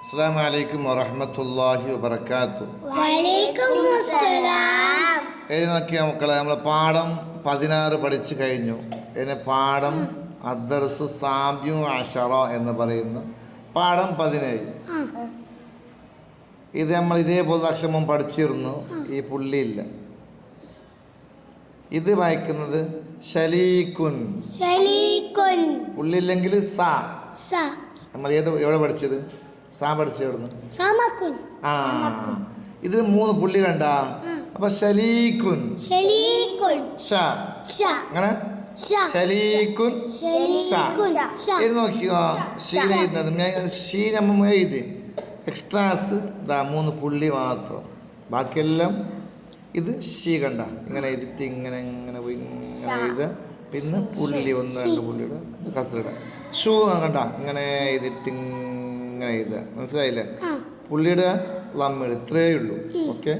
അസ്സലാമു അലൈക്കും വറഹ്മത്തുള്ളാഹി വബറകാതുഹു. വലൈക്കുമുസ്സലാം. എഴുതി നോക്കിയ മക്കളെ, നമ്മൾ പാഠം 16 പഠിച്ചു കഴിഞ്ഞു. ഇനി പാഠം അദ്ദർസു സാബിഉ അശറ എന്ന് പറയുന്ന പാഠം 17. ഇത് നമ്മൾ ഇതേപോലെ അക്ഷരം പഠിച്ചിരുന്നു. ഈ പുള്ളിയില്ല. ഇത് വായിക്കുന്നത് ഷലീക്കുൻ. പുള്ളിയില്ലെങ്കിൽ സാ. നമ്മൾ എവിടെ പഠിച്ചത്? സാ പഠിച്ചത് എവിടുന്ന്? ആ, ഇത് 3 പുള്ളി കണ്ട. അപ്പൊ ഷലീക്കുൻ അങ്ങനെ ഷലീക്കുൻ ഇത് നോക്കിയോ. ഷീൻ എഴുതുന്നത് ഷീൻ നമ്മ എഴുതി. എക്സ്ട്രാസ് ഇതാ 3 പുള്ളി മാത്രം. ബാക്കിയെല്ലാം ഇത് ഷീ കണ്ട ഇങ്ങനെ എഴുതിട്ട് ഇങ്ങനെ ഇങ്ങനെ പോയി ഇങ്ങനെ എഴുതുക. പിന്നെ പുള്ളി 1-2 പുള്ളിയുടെ കസറിട ഷൂ കണ്ട ഇങ്ങനെ എഴുതിട്ട് ഇങ്ങനെ എഴുതുക. മനസ്സിലായില്ലേ? പുള്ളിയുടെ ലമ്മ ഇത്രയേ ഉള്ളൂ. ഓക്കെ.